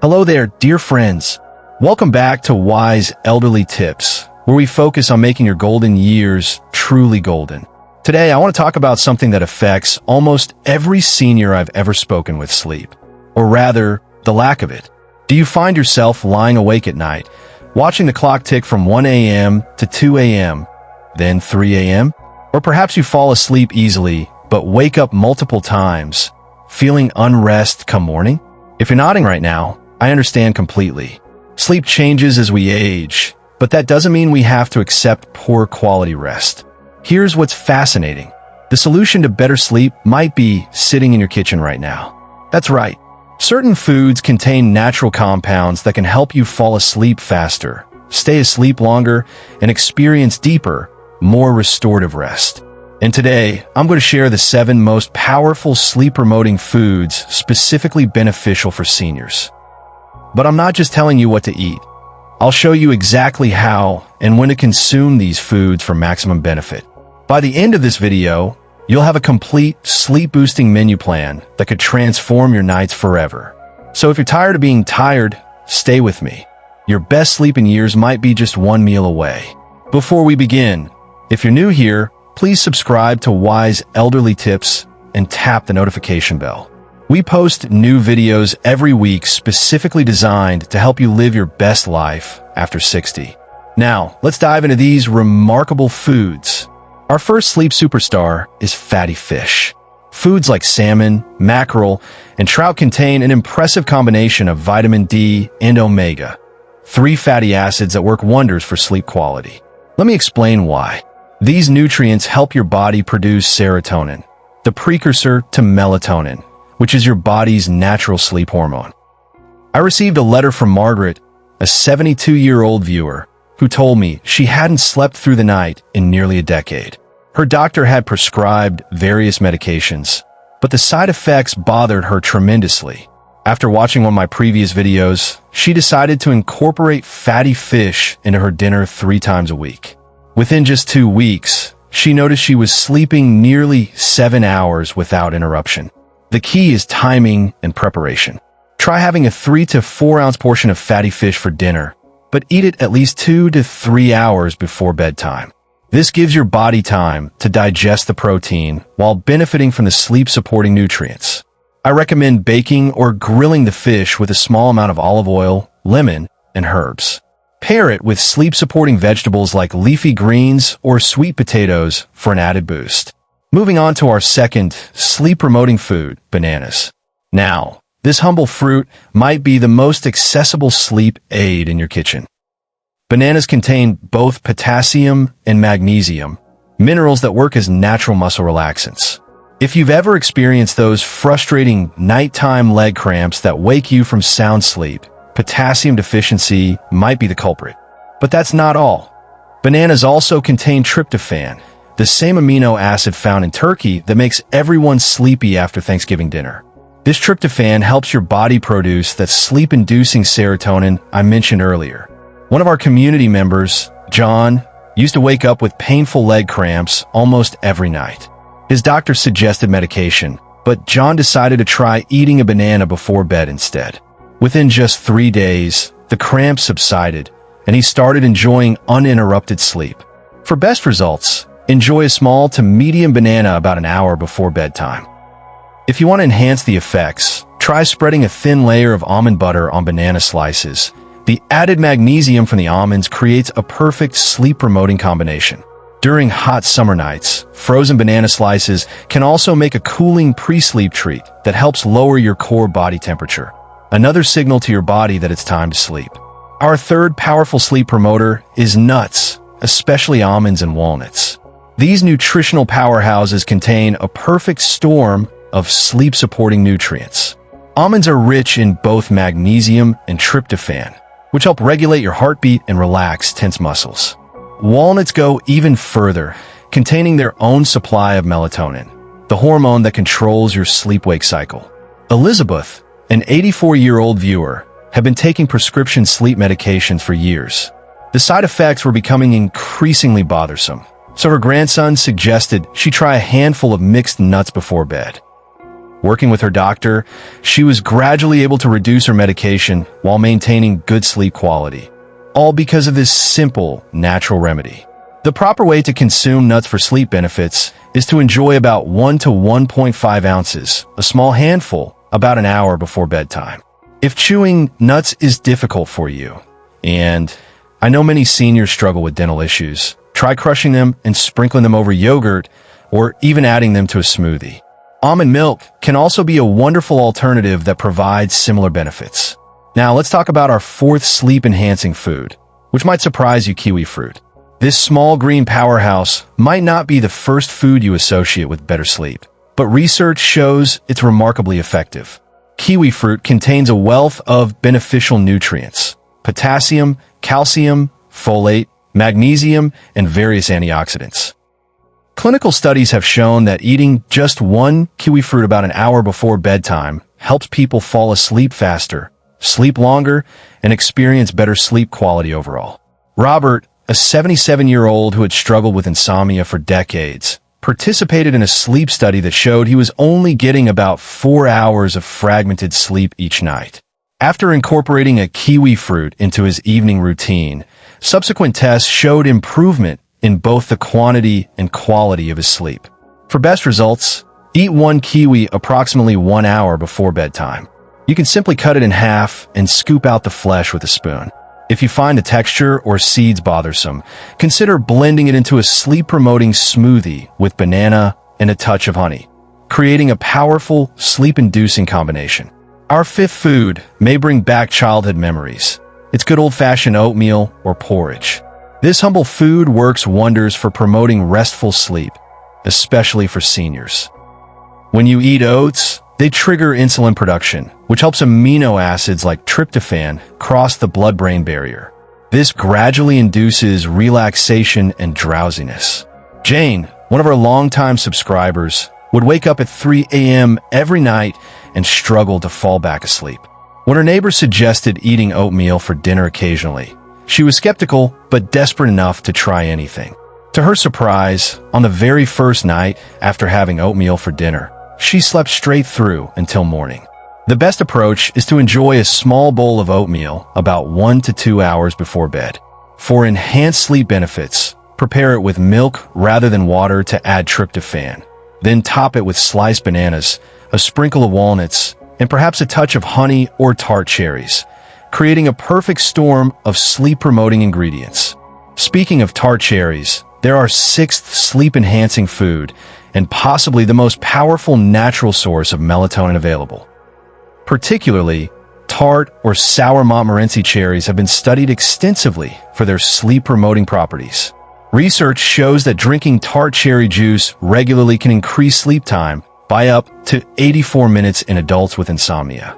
Hello there, dear friends. Welcome back to Wise Elderly Tips, where we focus on making your golden years truly golden. Today, I want to talk about something that affects almost every senior I've ever spoken with: sleep. Or rather, the lack of it. Do you find yourself lying awake at night, watching the clock tick from 1 a.m. to 2 a.m., then 3 a.m.? Or perhaps you fall asleep easily, but wake up multiple times, feeling unrest come morning? If you're nodding right now, I understand completely. Sleep changes as we age, but that doesn't mean we have to accept poor quality rest. Here's what's fascinating. The solution to better sleep might be sitting in your kitchen right now. That's right. Certain foods contain natural compounds that can help you fall asleep faster, stay asleep longer, and experience deeper, more restorative rest. And today, I'm going to share the 7 most powerful sleep-promoting foods specifically beneficial for seniors. But I'm not just telling you what to eat. I'll show you exactly how and when to consume these foods for maximum benefit. By the end of this video, you'll have a complete sleep-boosting menu plan that could transform your nights forever. So if you're tired of being tired, stay with me. Your best sleeping years might be just one meal away. Before we begin, if you're new here, please subscribe to Wise Elderly Tips and tap the notification bell. We post new videos every week specifically designed to help you live your best life after 60. Now, let's dive into these remarkable foods. Our first sleep superstar is fatty fish. Foods like salmon, mackerel, and trout contain an impressive combination of vitamin D and omega-3 fatty acids that work wonders for sleep quality. Let me explain why. These nutrients help your body produce serotonin, the precursor to melatonin, which is your body's natural sleep hormone. I received a letter from Margaret, a 72-year-old viewer, who told me she hadn't slept through the night in nearly a decade. Her doctor had prescribed various medications, but the side effects bothered her tremendously. After watching one of my previous videos, she decided to incorporate fatty fish into her dinner 3 times a week. Within just 2 weeks, she noticed she was sleeping nearly 7 hours without interruption. The key is timing and preparation. Try having a 3 to 4 ounce portion of fatty fish for dinner, but eat it at least 2 to 3 hours before bedtime. This gives your body time to digest the protein while benefiting from the sleep-supporting nutrients. I recommend baking or grilling the fish with a small amount of olive oil, lemon, and herbs. Pair it with sleep-supporting vegetables like leafy greens or sweet potatoes for an added boost. Moving on to our second sleep-promoting food, bananas. Now, this humble fruit might be the most accessible sleep aid in your kitchen. Bananas contain both potassium and magnesium, minerals that work as natural muscle relaxants. If you've ever experienced those frustrating nighttime leg cramps that wake you from sound sleep, potassium deficiency might be the culprit. But that's not all. Bananas also contain tryptophan, the same amino acid found in turkey that makes everyone sleepy after Thanksgiving dinner. This tryptophan helps your body produce that sleep-inducing serotonin I mentioned earlier. One of our community members, John, used to wake up with painful leg cramps almost every night. His doctor suggested medication, but John decided to try eating a banana before bed instead. Within just 3 days, the cramps subsided, and he started enjoying uninterrupted sleep. For best results, enjoy a small to medium banana about an hour before bedtime. If you want to enhance the effects, try spreading a thin layer of almond butter on banana slices. The added magnesium from the almonds creates a perfect sleep-promoting combination. During hot summer nights, frozen banana slices can also make a cooling pre-sleep treat that helps lower your core body temperature, another signal to your body that it's time to sleep. Our third powerful sleep promoter is nuts, especially almonds and walnuts. These nutritional powerhouses contain a perfect storm of sleep-supporting nutrients. Almonds are rich in both magnesium and tryptophan, which help regulate your heartbeat and relax tense muscles. Walnuts go even further, containing their own supply of melatonin, the hormone that controls your sleep-wake cycle. Elizabeth, an 84-year-old viewer, had been taking prescription sleep medications for years. The side effects were becoming increasingly bothersome, so her grandson suggested she try a handful of mixed nuts before bed. Working with her doctor, she was gradually able to reduce her medication while maintaining good sleep quality, all because of this simple, natural remedy. The proper way to consume nuts for sleep benefits is to enjoy about 1 to 1.5 ounces, a small handful, about an hour before bedtime. If chewing nuts is difficult for you, and I know many seniors struggle with dental issues, try crushing them and sprinkling them over yogurt or even adding them to a smoothie. Almond milk can also be a wonderful alternative that provides similar benefits. Now let's talk about our fourth sleep-enhancing food, which might surprise you, kiwi fruit. This small green powerhouse might not be the first food you associate with better sleep, but research shows it's remarkably effective. Kiwi fruit contains a wealth of beneficial nutrients: potassium, calcium, folate, magnesium, and various antioxidants. Clinical studies have shown that eating just one kiwi fruit about an hour before bedtime helps people fall asleep faster, sleep longer, and experience better sleep quality overall. Robert, a 77-year-old who had struggled with insomnia for decades, participated in a sleep study that showed he was only getting about 4 hours of fragmented sleep each night. After incorporating a kiwi fruit into his evening routine, subsequent tests showed improvement in both the quantity and quality of his sleep. For best results, eat one kiwi approximately 1 hour before bedtime. You can simply cut it in half and scoop out the flesh with a spoon. If you find the texture or seeds bothersome, consider blending it into a sleep-promoting smoothie with banana and a touch of honey, creating a powerful, sleep-inducing combination. Our fifth food may bring back childhood memories. It's good old-fashioned oatmeal or porridge. This humble food works wonders for promoting restful sleep, especially for seniors. When you eat oats, they trigger insulin production, which helps amino acids like tryptophan cross the blood-brain barrier. This gradually induces relaxation and drowsiness. Jane, one of our longtime subscribers, would wake up at 3 a.m. every night and struggle to fall back asleep. When her neighbor suggested eating oatmeal for dinner occasionally, she was skeptical but desperate enough to try anything. To her surprise, on the very first night after having oatmeal for dinner, she slept straight through until morning. The best approach is to enjoy a small bowl of oatmeal about 1 to 2 hours before bed. For enhanced sleep benefits, prepare it with milk rather than water to add tryptophan. Then top it with sliced bananas, a sprinkle of walnuts, and perhaps a touch of honey or tart cherries, creating a perfect storm of sleep-promoting ingredients. Speaking of tart cherries, they're our sixth sleep-enhancing food and possibly the most powerful natural source of melatonin available. Particularly, tart or sour Montmorency cherries have been studied extensively for their sleep-promoting properties. Research shows that drinking tart cherry juice regularly can increase sleep time by up to 84 minutes in adults with insomnia.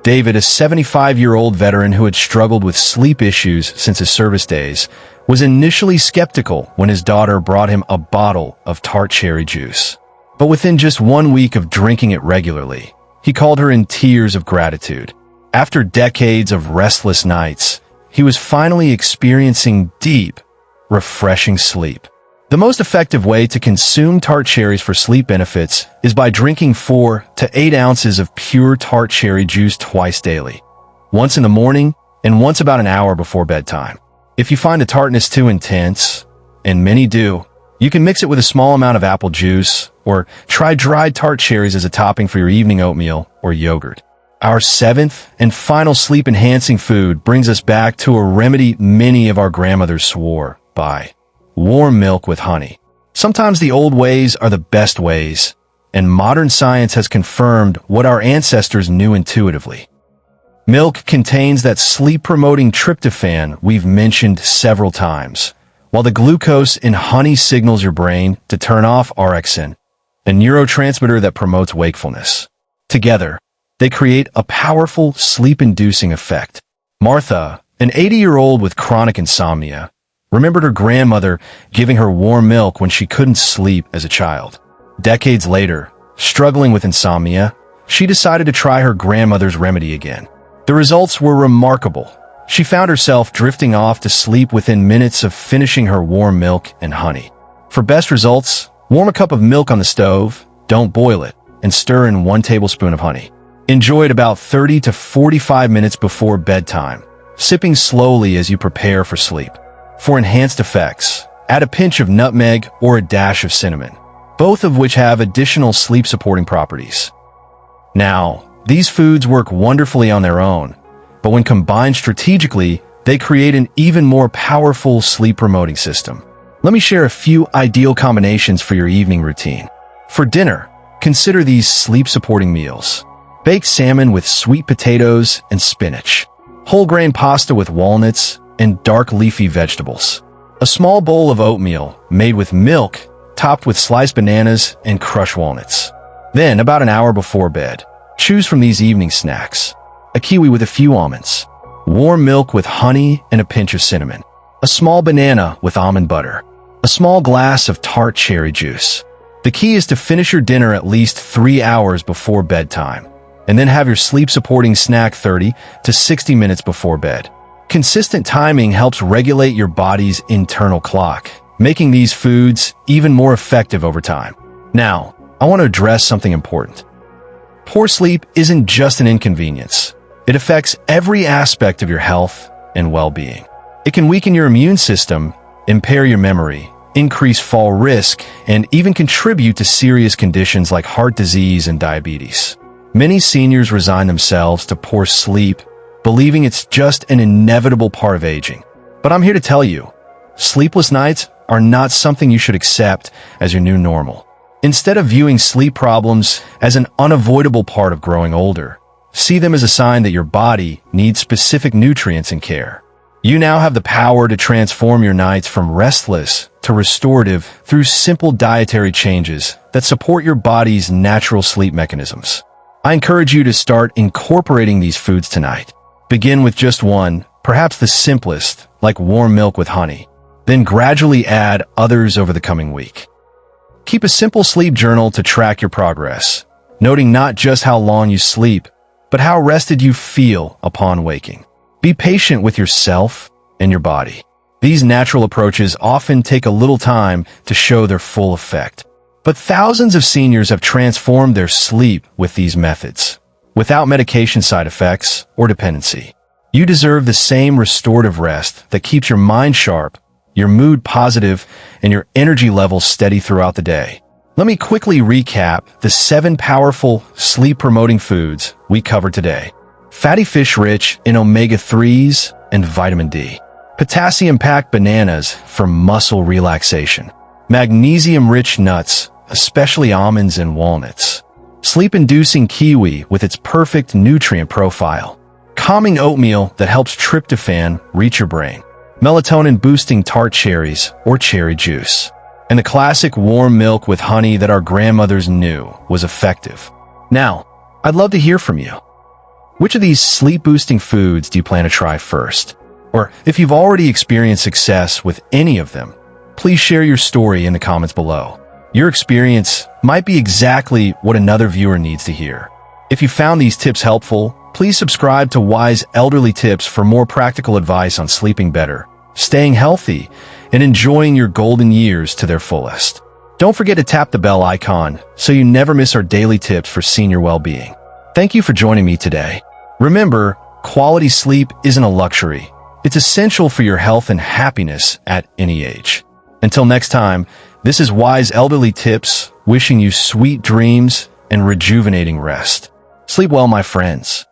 David, a 75-year-old veteran who had struggled with sleep issues since his service days, was initially skeptical when his daughter brought him a bottle of tart cherry juice. But within just 1 week of drinking it regularly, he called her in tears of gratitude. After decades of restless nights, he was finally experiencing deep, refreshing sleep. The most effective way to consume tart cherries for sleep benefits is by drinking 4 to 8 ounces of pure tart cherry juice twice daily, once in the morning and once about an hour before bedtime. If you find the tartness too intense, and many do, you can mix it with a small amount of apple juice or try dried tart cherries as a topping for your evening oatmeal or yogurt. Our seventh and final sleep-enhancing food brings us back to a remedy many of our grandmothers swore by: warm milk with honey. Sometimes the old ways are the best ways, and modern science has confirmed what our ancestors knew intuitively. Milk contains that sleep-promoting tryptophan we've mentioned several times, while the glucose in honey signals your brain to turn off orexin, a neurotransmitter that promotes wakefulness. Together, they create a powerful sleep-inducing effect. Martha, an 80-year-old with chronic insomnia, remembered her grandmother giving her warm milk when she couldn't sleep as a child. Decades later, struggling with insomnia, she decided to try her grandmother's remedy again. The results were remarkable. She found herself drifting off to sleep within minutes of finishing her warm milk and honey. For best results, warm a cup of milk on the stove, don't boil it, and stir in 1 tablespoon of honey. Enjoy it about 30 to 45 minutes before bedtime, sipping slowly as you prepare for sleep. For enhanced effects, add a pinch of nutmeg or a dash of cinnamon, both of which have additional sleep-supporting properties. Now, these foods work wonderfully on their own, but when combined strategically, they create an even more powerful sleep-promoting system. Let me share a few ideal combinations for your evening routine. For dinner, consider these sleep-supporting meals. Baked salmon with sweet potatoes and spinach. Whole grain pasta with walnuts and dark leafy vegetables. A small bowl of oatmeal made with milk, topped with sliced bananas and crushed walnuts. Then, about an hour before bed, choose from these evening snacks. A kiwi with a few almonds. Warm milk with honey and a pinch of cinnamon. A small banana with almond butter. A small glass of tart cherry juice. The key is to finish your dinner at least 3 hours before bedtime, and then have your sleep-supporting snack 30 to 60 minutes before bed. Consistent timing helps regulate your body's internal clock, making these foods even more effective over time. Now, I want to address something important. Poor sleep isn't just an inconvenience. It affects every aspect of your health and well-being. It can weaken your immune system, impair your memory, increase fall risk, and even contribute to serious conditions like heart disease and diabetes. Many seniors resign themselves to poor sleep, believing it's just an inevitable part of aging. But I'm here to tell you, sleepless nights are not something you should accept as your new normal. Instead of viewing sleep problems as an unavoidable part of growing older, see them as a sign that your body needs specific nutrients and care. You now have the power to transform your nights from restless to restorative through simple dietary changes that support your body's natural sleep mechanisms. I encourage you to start incorporating these foods tonight. Begin with just one, perhaps the simplest, like warm milk with honey. Then gradually add others over the coming week. Keep a simple sleep journal to track your progress, noting not just how long you sleep, but how rested you feel upon waking. Be patient with yourself and your body. These natural approaches often take a little time to show their full effect. But thousands of seniors have transformed their sleep with these methods, without medication side effects or dependency. You deserve the same restorative rest that keeps your mind sharp, your mood positive, and your energy levels steady throughout the day. Let me quickly recap the 7 powerful sleep-promoting foods we covered today. Fatty fish rich in omega-3s and vitamin D. Potassium-packed bananas for muscle relaxation. Magnesium-rich nuts, especially almonds and walnuts. Sleep-inducing kiwi with its perfect nutrient profile. Calming oatmeal that helps tryptophan reach your brain. Melatonin-boosting tart cherries or cherry juice. And the classic warm milk with honey that our grandmothers knew was effective. Now, I'd love to hear from you. Which of these sleep-boosting foods do you plan to try first? Or if you've already experienced success with any of them, please share your story in the comments below. Your experience might be exactly what another viewer needs to hear. If you found these tips helpful, please subscribe to Wise Elderly Tips for more practical advice on sleeping better, staying healthy, and enjoying your golden years to their fullest. Don't forget to tap the bell icon so you never miss our daily tips for senior well-being. Thank you for joining me today. Remember, quality sleep isn't a luxury. It's essential for your health and happiness at any age. Until next time, this is Wise Elderly Tips, wishing you sweet dreams and rejuvenating rest. Sleep well, my friends.